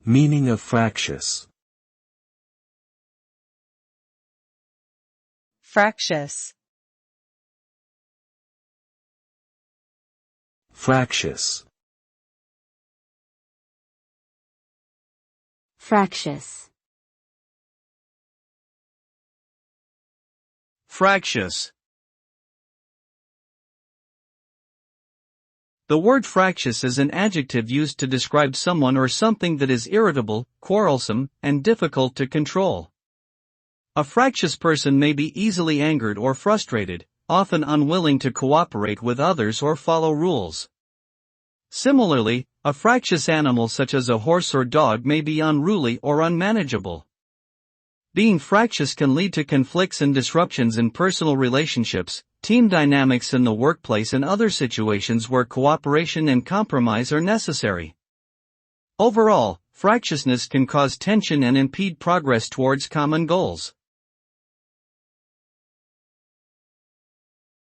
Meaning of fractious. Fractious. Fractious. Fractious. Fractious. The word fractious is an adjective used to describe someone or something that is irritable, quarrelsome, and difficult to control. A fractious person may be easily angered or frustrated, often unwilling to cooperate with others or follow rules. Similarly, a fractious animal such as a horse or dog may be unruly or unmanageable. Being fractious can lead to conflicts and disruptions in personal relationships, team dynamics in the workplace, and other situations where cooperation and compromise are necessary. Overall, fractiousness can cause tension and impede progress towards common goals.